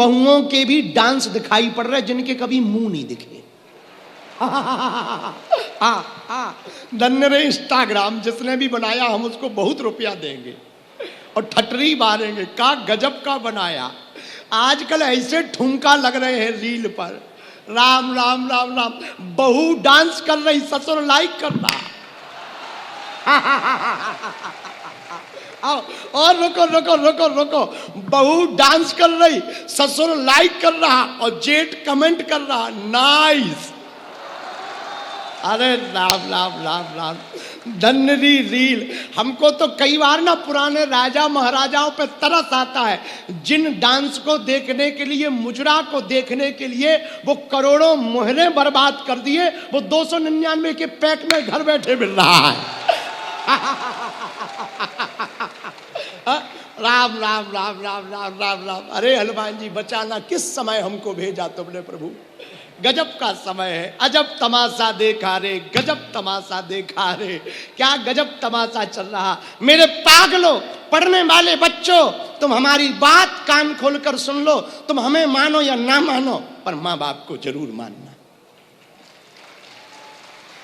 बहुओं के भी डांस दिखाई पड़ रहे जिनके कभी मुंह नहीं दिखे। धन्य रे इंस्टाग्राम, जिसने भी बनाया हम उसको बहुत रुपया देंगे और ठटरी मारेंगे। का गजब का बनाया। आजकल ऐसे ठुमका लग रहे हैं रील पर, राम राम राम राम। बहू डांस कर रही, ससुर लाइक कर रहा। और रुको रुको रुको रुको, बहू डांस कर रही, ससुर लाइक कर रहा और जेठ कमेंट कर रहा, नाइस। अरे राम राम राम राम, धन्यरी रील। हमको तो कई बार ना पुराने राजा महाराजाओं पे तरस आता है, जिन डांस को देखने के लिए, मुजरा को देखने के लिए वो करोड़ों मोहरे बर्बाद कर दिए, वो 299 के पैक में घर बैठे मिल रहा है। राम राम राम राम राम राम राम। अरे हनुमान जी बचाना, किस समय हमको भेजा तुमने प्रभु। गजब का समय है, अजब तमाशा देखा रे, गजब तमाशा देखा रे। क्या गजब तमाशा चल रहा। मेरे पागलों, पढ़ने वाले बच्चों, तुम हमारी बात कान खोलकर सुन लो। तुम हमें मानो या ना मानो, पर माँ बाप को जरूर मानना।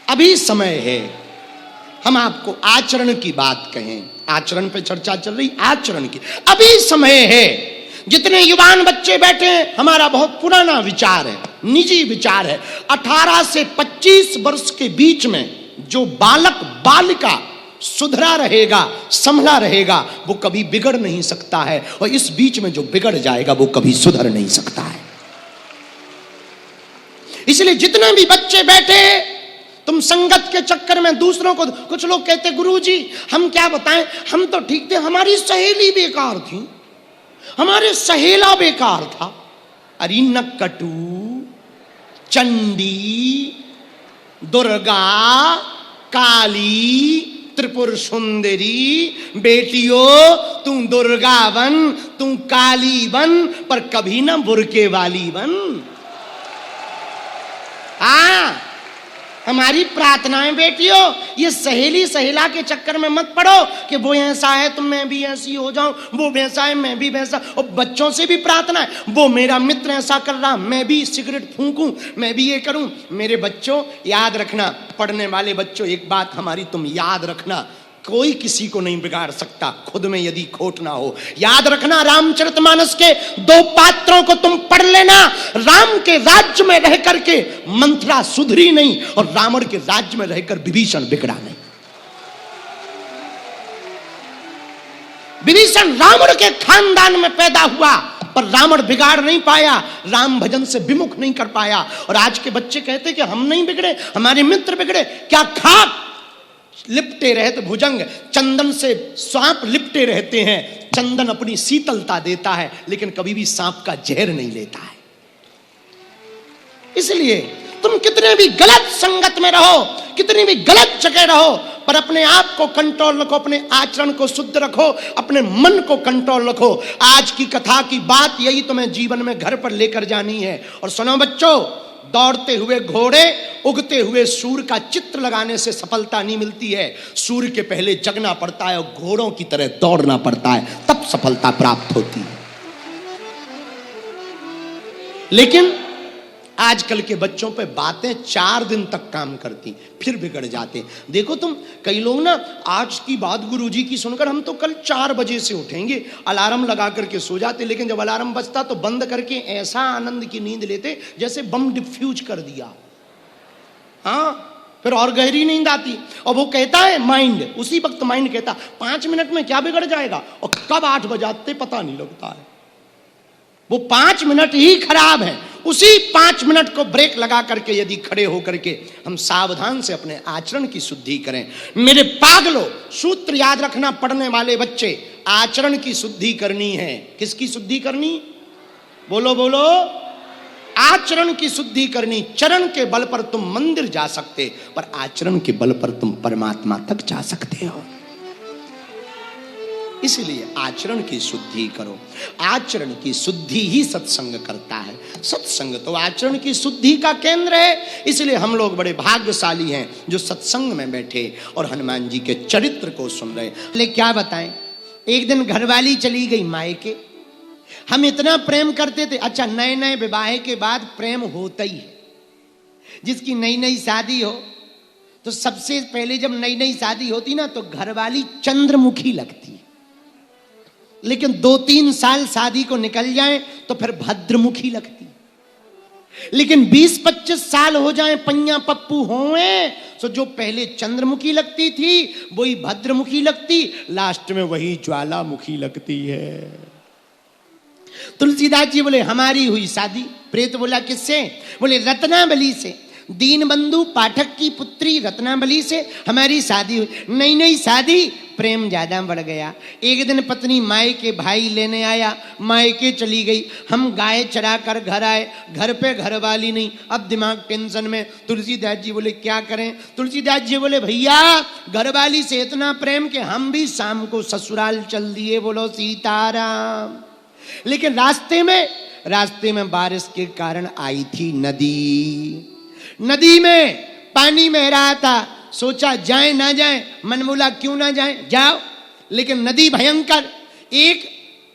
अभी समय है हम आपको आचरण की बात कहें। आचरण पे चर्चा चल रही, आचरण की अभी समय है। जितने युवान बच्चे बैठे हैं, हमारा बहुत पुराना विचार है, निजी विचार है। 18 से 25 वर्ष के बीच में जो बालक बालिका सुधरा रहेगा, संभला रहेगा, वो कभी बिगड़ नहीं सकता है। और इस बीच में जो बिगड़ जाएगा वो कभी सुधर नहीं सकता है। इसलिए जितने भी बच्चे बैठे, तुम संगत के चक्कर में दूसरों को, कुछ लोग कहते गुरुजी हम क्या बताएं, हम तो ठीक थे, हमारी सहेली बेकार थी, हमारे सहेला बेकार था। अरे नक्कटू, चंडी, दुर्गा, काली, त्रिपुर सुंदरी, बेटियों तू दुर्गा बन, तू काली बन, पर कभी ना बुरके वाली बन। हाँ, हमारी प्रार्थनाएं बेटियों, ये सहेली सहेला के चक्कर में मत पड़ो कि वो ऐसा है तो मैं भी ऐसी हो जाऊं, वो वैसा है मैं भी वैसा। और बच्चों से भी प्रार्थना है, वो मेरा मित्र ऐसा कर रहा, मैं भी सिगरेट फूंकूं, मैं भी ये करूं। मेरे बच्चों याद रखना, पढ़ने वाले बच्चों, एक बात हमारी तुम याद रखना, कोई किसी को नहीं बिगाड़ सकता, खुद में यदि खोट ना हो। याद रखना, रामचरितमानस के 2 पात्रों को तुम पढ़ लेना। राम के राज्य में रह करके मंथरा सुधरी नहीं, और रावण के राज्य में रहकर विभीषण बिगड़ा नहीं। विभीषण रावण के खानदान में पैदा हुआ, पर रावण बिगाड़ नहीं पाया, राम भजन से विमुख नहीं कर पाया। और आज के बच्चे कहते कि हम नहीं बिगड़े, हमारे मित्र बिगड़े। क्या खाक लिपटे रहते भुजंग, चंदन से सांप लिपटे रहते हैं। चंदन अपनी शीतलता देता है, लेकिन कभी भी सांप का जहर नहीं लेता है। इसलिए तुम कितने भी गलत संगत में रहो, कितनी भी गलत जगह रहो, पर अपने आप को कंट्रोल रखो, अपने आचरण को शुद्ध रखो, अपने मन को कंट्रोल रखो। आज की कथा की बात यही तुम्हें जीवन में घर पर लेकर जानी है। और सुनो बच्चों, दौड़ते हुए घोड़े, उगते हुए सूर्य का चित्र लगाने से सफलता नहीं मिलती है। सूर्य के पहले जगना पड़ता है और घोड़ों की तरह दौड़ना पड़ता है, तब सफलता प्राप्त होती है। लेकिन आजकल के बच्चों पे बातें 4 दिन तक काम करती, फिर बिगड़ जाते। देखो तुम, कई लोग ना आज की बात गुरुजी की सुनकर हम तो कल 4 बजे से उठेंगे, अलार्म लगा करके सो जाते। लेकिन जब अलार्म बजता तो बंद करके ऐसा आनंद की नींद लेते जैसे बम डिफ्यूज कर दिया। हाँ, फिर और गहरी नींद आती। और वो कहता है माइंड, उसी वक्त माइंड कहता 5 मिनट में क्या बिगड़ जाएगा, और कब 8 बजाते पता नहीं लगता है। वो 5 मिनट ही खराब है। उसी 5 मिनट को ब्रेक लगा करके यदि खड़े होकर के हम सावधान से अपने आचरण की शुद्धि करें। मेरे पागलों, सूत्र याद रखना, पढ़ने वाले बच्चे, आचरण की शुद्धि करनी है। किसकी शुद्धि करनी, बोलो बोलो, आचरण की शुद्धि करनी। चरण के बल पर तुम मंदिर जा सकते, पर आचरण के बल पर तुम परमात्मा तक जा सकते हो। इसलिए आचरण की शुद्धि करो। आचरण की शुद्धि ही सत्संग करता है। सत्संग तो आचरण की शुद्धि का केंद्र है। इसलिए हम लोग बड़े भाग्यशाली हैं जो सत्संग में बैठे और हनुमान जी के चरित्र को सुन रहे। ले क्या बताएं, एक दिन घरवाली चली गई मायके, हम इतना प्रेम करते थे। अच्छा, नए नए विवाह के बाद प्रेम होता ही है। जिसकी नई नई शादी हो तो सबसे पहले जब नई नई शादी होती ना तो घरवाली चंद्रमुखी लगती, लेकिन 2-3 साल शादी को निकल जाए तो फिर भद्रमुखी लगती। लेकिन 20-25 साल हो जाए, पैया पप्पू होए, तो जो पहले चंद्रमुखी लगती थी वही भद्रमुखी लगती, लास्ट में वही ज्वालामुखी लगती है। तुलसीदास जी बोले हमारी हुई शादी। प्रेत बोला किससे? बोले रत्नावली से, दीनबंधु पाठक की पुत्री रत्नावली से हमारी शादी हुई। नई नई शादी, प्रेम ज्यादा बढ़ गया। एक दिन पत्नी माए के भाई लेने आया, मायके चली गई। हम गाय चरा कर घर आए, घर पे घर वाली नहीं। अब दिमाग टेंशन में। तुलसीदास जी बोले क्या करें? तुलसीदास जी बोले भैया घर वाली से इतना प्रेम कि हम भी शाम को ससुराल चल दिए। बोलो सीताराम। लेकिन रास्ते में बारिश के कारण आई थी नदी। नदी में पानी बह रहा था। सोचा जाए ना जाए, मन बोला क्यों ना जाए, जाओ। लेकिन नदी भयंकर, एक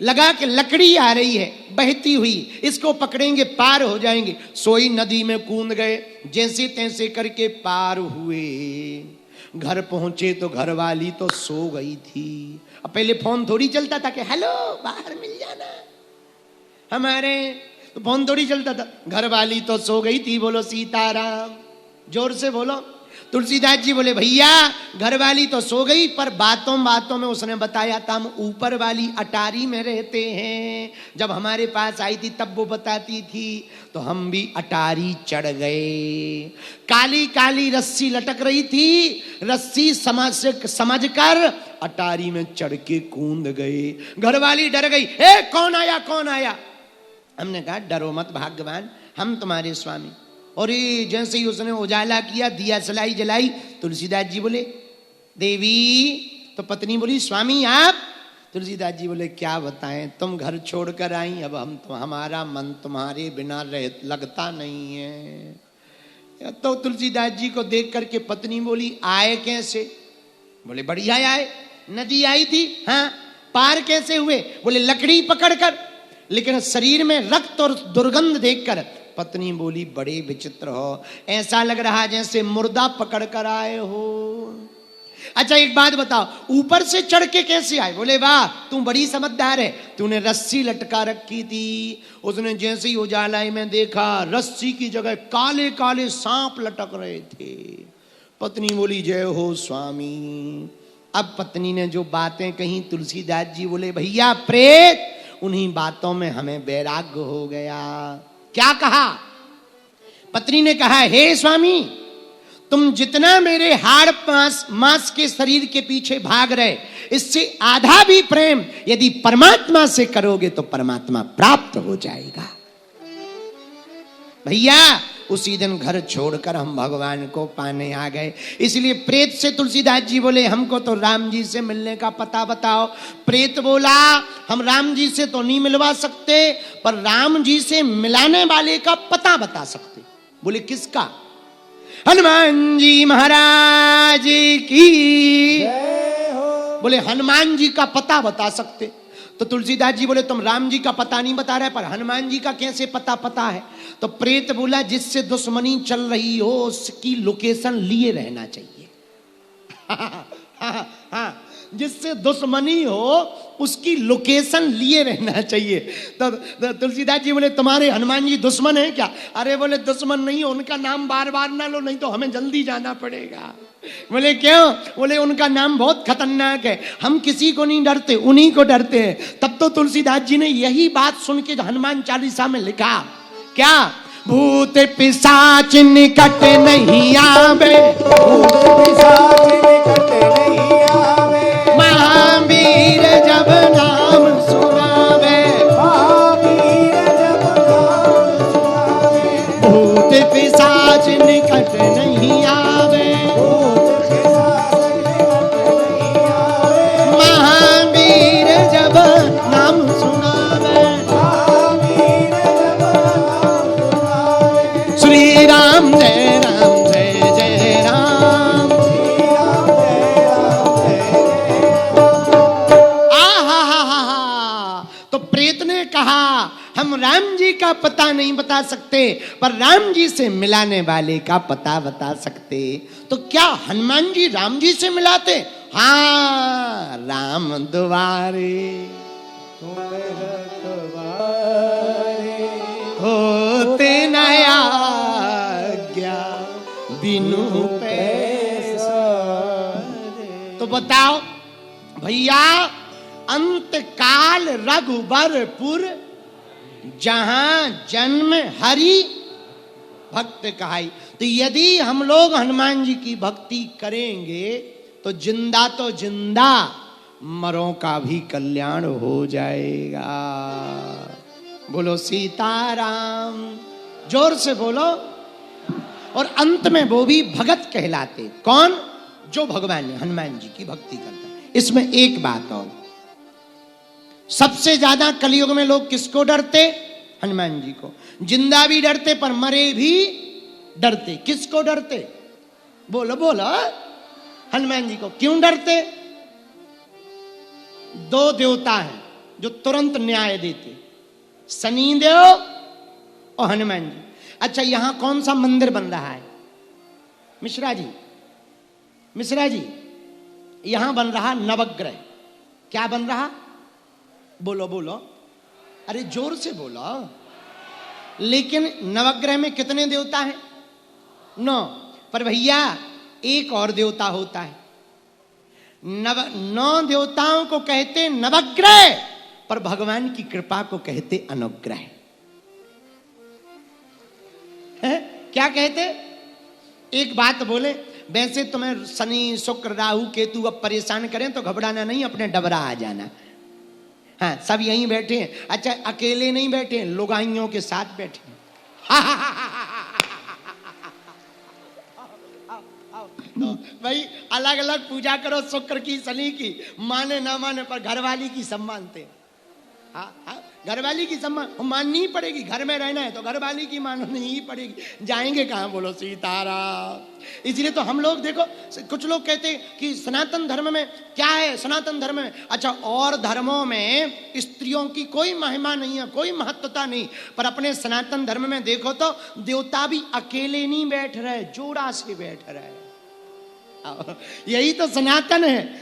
लगा के लकड़ी आ रही है बहती हुई, इसको पकड़ेंगे पार हो जाएंगे। सोई नदी में कूद गए, जैसे तैसे करके पार हुए। घर पहुंचे तो घर वाली तो सो गई थी। अब पहले फोन थोड़ी चलता था कि हेलो बाहर मिल जाना हमारे, तो फोन थोड़ी चलता था। घर वाली तो सो गई थी। बोलो सीताराम, जोर से बोलो। तुलसीदास जी बोले भैया घर वाली तो सो गई, पर बातों बातों में उसने बताया था हम ऊपर वाली अटारी में रहते हैं। जब हमारे पास आई थी तब वो बताती थी, तो हम भी अटारी चढ़ गए। काली काली रस्सी लटक रही थी, रस्सी समझकर अटारी में चढ़ के कूद गए। घर वाली डर गई, ए कौन आया कौन आया? हमने कहा डरो मत भाग्यवान, हम तुम्हारे स्वामी। और ये जैसे ही उसने उजाला किया, दिया जलाई, तुलसीदास जी बोले देवी। तो पत्नी बोली स्वामी आप? तुलसीदास जी बोले क्या बताएं, तुम घर छोड़कर आई, अब हम तो हमारा मन तुम्हारे बिना लगता नहीं है। तो तुलसीदास जी को देख करके पत्नी बोली आए कैसे? बोले बढ़िया आए, नदी आई थी। हाँ, पार कैसे हुए? बोले लकड़ी पकड़कर। लेकिन शरीर में रक्त और दुर्गंध देखकर पत्नी बोली बड़े विचित्र हो, ऐसा लग रहा जैसे मुर्दा पकड़ कर आए हो। अच्छा एक बात बताओ, ऊपर से चढ़ के कैसे आए? बोले वाह तू बड़ी समझदार है, तूने रस्सी लटका रखी थी। उसने जैसे ही उजाला में देखा, रस्सी की जगह काले काले सांप लटक रहे थे। पत्नी बोली जय हो स्वामी। अब पत्नी ने जो बातें कही, तुलसीदास जी बोले भैया प्रेत, उन्हीं बातों में हमें वैराग्य हो गया। क्या कहा? पत्नी ने कहा हे स्वामी, तुम जितना मेरे हाड़ मांस के शरीर के पीछे भाग रहे, इससे आधा भी प्रेम यदि परमात्मा से करोगे तो परमात्मा प्राप्त हो जाएगा। भैया उसी दिन घर छोड़कर हम भगवान को पाने आ गए। इसलिए प्रेत से तुलसीदास जी बोले हमको तो राम जी से मिलने का पता बताओ। प्रेत बोला हम राम जी से तो नहीं मिलवा सकते, पर राम जी से मिलाने वाले का पता बता सकते। बोले किसका? हनुमान जी महाराज की जय हो। बोले हनुमान जी का पता बता सकते। तो तुलसीदास जी बोले तुम राम जी का पता नहीं बता रहे, पर हनुमान जी का कैसे पता है? तो प्रेत बोला जिससे दुश्मनी चल रही हो उसकी लोकेशन लिए रहना चाहिए। जिससे दुश्मनी हो उसकी लोकेशन लिए रहना चाहिए। तो तुलसीदास जी बोले तुम्हारे हनुमान जी दुश्मन है क्या? अरे बोले दुश्मन नहीं, उनका नाम बार बार ना लो, नहीं तो हमें जल्दी जाना पड़ेगा। बोले क्यों? बोले उनका नाम बहुत खतरनाक है, हम किसी को नहीं डरते, उन्हीं को डरते हैं। तब तो तुलसीदास जी ने यही बात सुन के हनुमान चालीसा में लिखा क्या? भूत पिशाच निकट नहीं आवे, भूत पिशाच निकट नहीं आवे, महावीर जब नाम सुनावे, महावीर जब नाम सुनावे, भूत पिशाच निकट नहीं आवे, भूत पिशाच निकट नहीं आवे, महावीर जब नाम सुनावे, महावीर जब नाम सुनावे। श्री राम जय जय राम, श्री राम जय जी का पता नहीं बता सकते, पर राम जी से मिलाने वाले का पता बता सकते। तो क्या हनुमान जी राम जी से मिलाते? हाँ, राम दुआरे होते नया आज्ञा बिनु पैसा। तो बताओ भैया, अंत काल रघुबरपुर जहां जन्म हरि भक्त कहाई। तो यदि हम लोग हनुमान जी की भक्ति करेंगे तो जिंदा मरों का भी कल्याण हो जाएगा। बोलो सीताराम, जोर से बोलो। और अंत में वो भी भगत कहलाते। कौन? जो भगवान हनुमान जी की भक्ति करता है। इसमें एक बात और, सबसे ज्यादा कलयुग में लोग किसको डरते? हनुमान जी को। जिंदा भी डरते पर मरे भी डरते। किसको डरते? बोलो बोलो। हनुमान जी को। क्यों डरते? दो देवता हैं जो तुरंत न्याय देते, शनिदेव और हनुमान जी। अच्छा, यहां कौन सा मंदिर बन रहा है? मिश्रा जी, यहां बन रहा नवग्रह। क्या बन रहा? बोलो बोलो, अरे जोर से बोलो। लेकिन नवग्रह में कितने देवता हैं? 9। पर भैया एक और देवता होता है। 9 देवताओं को कहते नवग्रह, पर भगवान की कृपा को कहते अनुग्रह है। क्या कहते? एक बात बोले, वैसे तुम्हें शनि शुक्र राहु केतु अब परेशान करें तो घबराना नहीं, अपने डबरा आ जाना। हाँ, सब यहीं बैठे हैं। अच्छा, अकेले नहीं बैठे हैं, लुगाइयों के साथ बैठे हैं। तो भाई अलग अलग पूजा करो, शुक्र की शनि की, माने ना माने पर घरवाली की सब मानते हैं। हाँ, घरवाली की सम्मान माननी ही पड़ेगी। घर में रहना है तो घरवाली की माननी ही पड़ेगी। जाएंगे कहाँ? बोलो सीताराम। इसलिए तो हम लोग देखो, कुछ लोग कहते हैं कि सनातन धर्म में क्या है? सनातन धर्म में, अच्छा और धर्मों में स्त्रियों की कोई महिमा नहीं है, कोई महत्वता नहीं, पर अपने सनातन धर्म में देखो तो देवता भी अकेले नहीं बैठ रहे, जोड़ा से बैठ रहे। यही तो सनातन है।